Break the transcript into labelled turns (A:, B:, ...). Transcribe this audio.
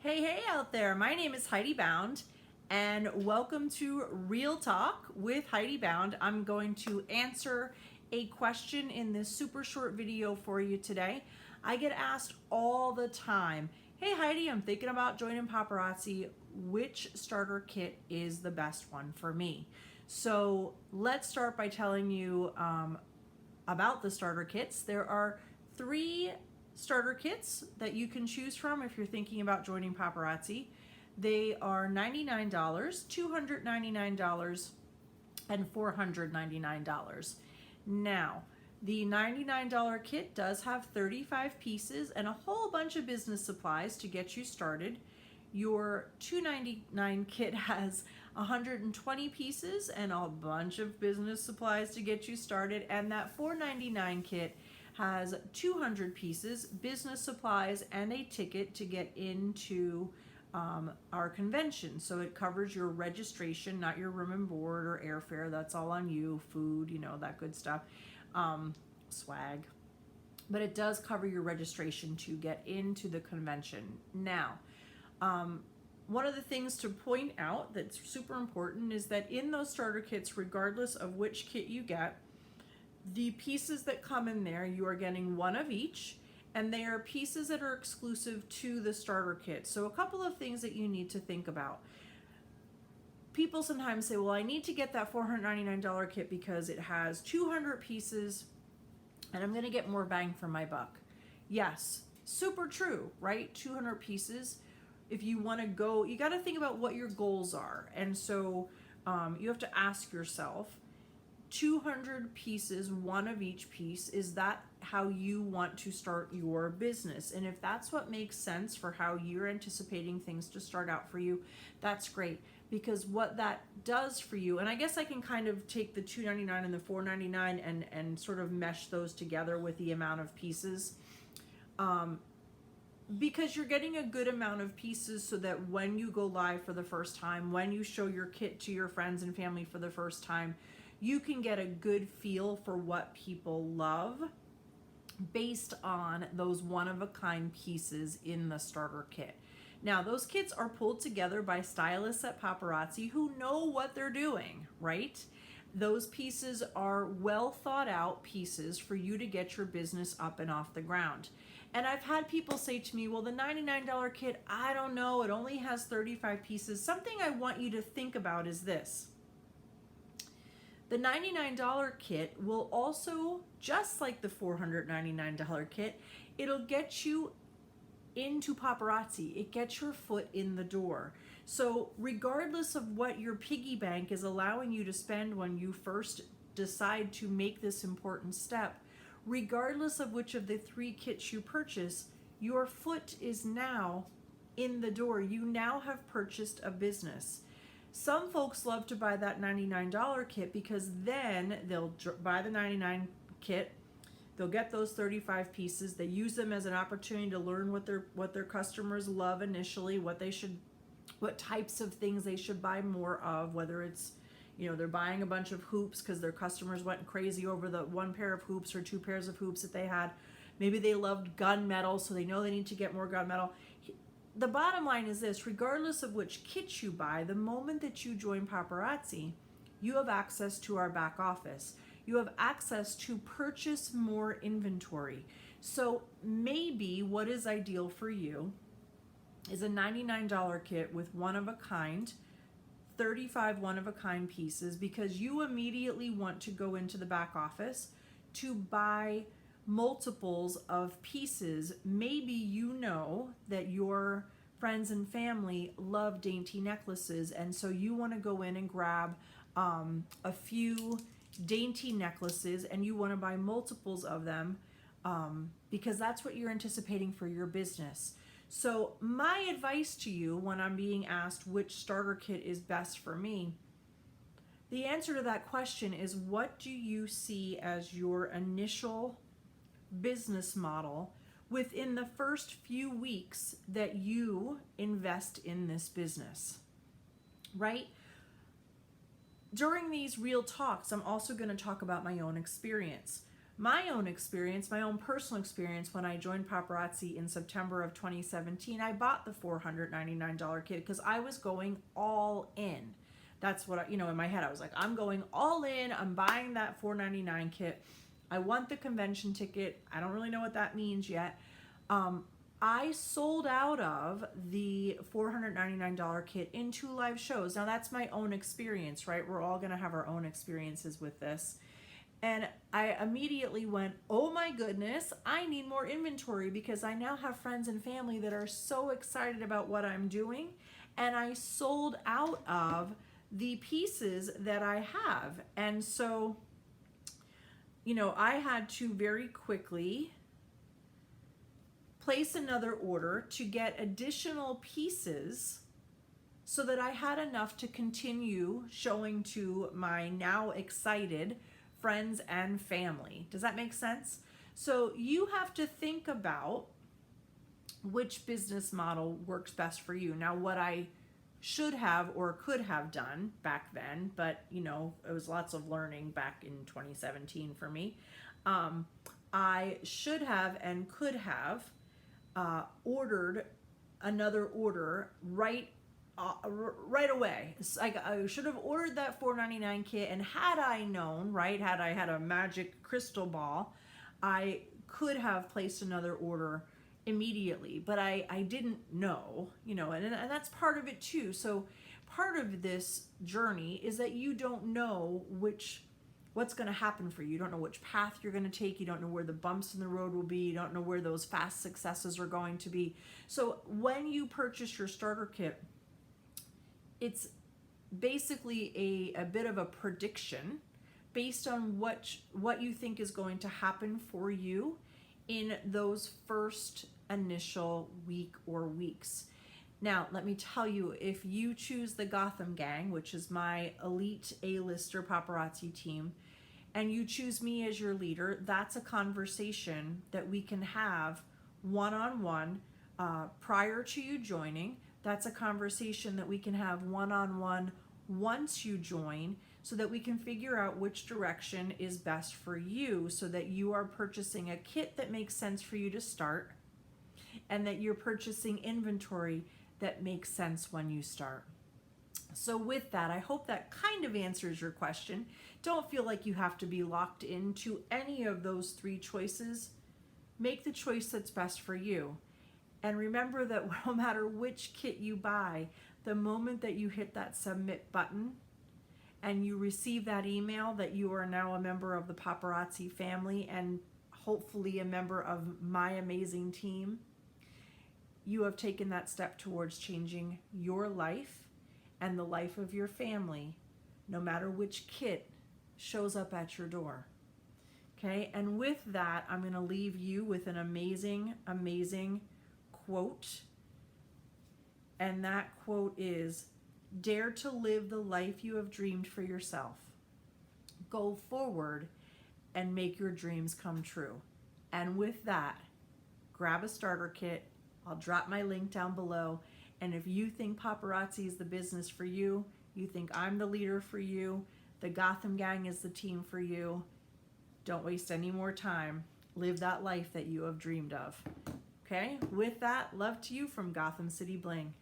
A: Hey out there. My name is Heidi Bound, and welcome to Real Talk with Heidi Bound. I'm going to answer a question in this super short video for you today. I get asked all the time, hey Heidi, I'm thinking about joining Paparazzi. Which starter kit is the best one for me? So let's start by telling you about the starter kits. There are 3 starter kits that you can choose from if you're thinking about joining Paparazzi. They are $99, $299, and $499. Now, the $99 kit does have 35 pieces and a whole bunch of business supplies to get you started. Your $299 kit has 120 pieces and a bunch of business supplies to get you started, and that $499 kit has 200 pieces, business supplies, and a ticket to get into our convention. So it covers your registration, not your room and board or airfare. That's all on you. Food, that good stuff. Swag. But it does cover your registration to get into the convention. Now, one of the things to point out that's super important is that in those starter kits, regardless of which kit you get, the pieces that come in there, you are getting one of each, and they are pieces that are exclusive to the starter kit. So a couple of things that you need to think about. People sometimes say, well, I need to get that $499 kit because it has 200 pieces and I'm going to get more bang for my buck. Yes, super true, right? 200 pieces. If you want to go, you got to think about what your goals are. And so you have to ask yourself, 200 pieces, one of each piece, is that how you want to start your business? And if that's what makes sense for how you're anticipating things to start out for you, that's great. Because what that does for you, and I guess I can kind of take the $299 and the $499 and sort of mesh those together with the amount of pieces. Because you're getting a good amount of pieces so that when you go live for the first time, when you show your kit to your friends and family for the first time, you can get a good feel for what people love based on those one-of-a-kind pieces in the starter kit. Now, those kits are pulled together by stylists at Paparazzi who know what they're doing, right? Those pieces are well thought out pieces for you to get your business up and off the ground. And I've had people say to me, well, the $99 kit, I don't know, it only has 35 pieces. Something I want you to think about is this. The $99 kit will also, just like the $499 kit, it'll get you into Paparazzi. It gets your foot in the door. So regardless of what your piggy bank is allowing you to spend when you first decide to make this important step, regardless of which of the 3 kits you purchase, your foot is now in the door. You now have purchased a business. Some folks love to buy that $99 kit because then they'll buy the $99 kit, they'll get those 35 pieces, they use them as an opportunity to learn what their customers love initially, what types of things they should buy more of, whether it's, they're buying a bunch of hoops because their customers went crazy over the 1 pair of hoops or 2 pairs of hoops that they had. Maybe they loved gunmetal, so they know they need to get more gunmetal. The bottom line is this, regardless of which kit you buy, the moment that you join Paparazzi, you have access to our back office. You have access to purchase more inventory. So maybe what is ideal for you is a $99 kit with one-of-a-kind, 35 one-of-a-kind pieces, because you immediately want to go into the back office to buy multiples of pieces. Maybe you know that your friends and family love dainty necklaces, and so you want to go in and grab a few dainty necklaces, and you want to buy multiples of them because that's what you're anticipating for your business. So my advice to you when I'm being asked which starter kit is best for me, the answer to that question is, what do you see as your initial business model within the first few weeks that you invest in this business, right? During these real talks, I'm also going to talk about my own experience. my own experience, my own personal experience when I joined Paparazzi in September of 2017, I bought the $499 kit because I was going all in. That's what in my head I was like, I'm going all in. I'm buying that $499 kit. I want the convention ticket. I don't really know what that means yet. I sold out of the $499 kit in 2 live shows. Now that's my own experience, right? We're all going to have our own experiences with this. And I immediately went, oh my goodness, I need more inventory because I now have friends and family that are so excited about what I'm doing. And I sold out of the pieces that I have. And so, I had to very quickly place another order to get additional pieces so that I had enough to continue showing to my now excited friends and family. Does that make sense? So you have to think about which business model works best for you. Now, what I should have or could have done back then, but it was lots of learning back in 2017 for me. I should have and could have ordered another order right away. I should have ordered that $499 kit, and had I known, right, had I had a magic crystal ball, I could have placed another order immediately, but I didn't know, and that's part of it too. So part of this journey is that you don't know what's going to happen for you. You don't know which path you're going to take. You don't know where the bumps in the road will be. You don't know where those fast successes are going to be. So when you purchase your starter kit, it's basically a bit of a prediction based on what you think is going to happen for you in those first initial week or weeks. Now, let me tell you, if you choose the Gotham gang, which is my elite A-lister paparazzi team, and you choose me as your leader, that's a conversation that we can have one-on-one prior to you joining. That's a conversation that we can have one-on-one once you join, so that we can figure out which direction is best for you, so that you are purchasing a kit that makes sense for you to start, and that you're purchasing inventory that makes sense when you start. So with that, I hope that kind of answers your question. Don't feel like you have to be locked into any of those 3 choices. Make the choice that's best for you. And remember that no matter which kit you buy, the moment that you hit that submit button and you receive that email that you are now a member of the Paparazzi family and hopefully a member of my amazing team, you have taken that step towards changing your life and the life of your family, no matter which kit shows up at your door. Okay, and with that, I'm going to leave you with an amazing, amazing quote. And that quote is, "Dare to live the life you have dreamed for yourself. Go forward and make your dreams come true." And with that, grab a starter kit. I'll drop my link down below. And if you think paparazzi is the business for you, you think I'm the leader for you, the Gotham gang is the team for you, don't waste any more time. Live that life that you have dreamed of. Okay? With that, love to you from Gotham City Bling.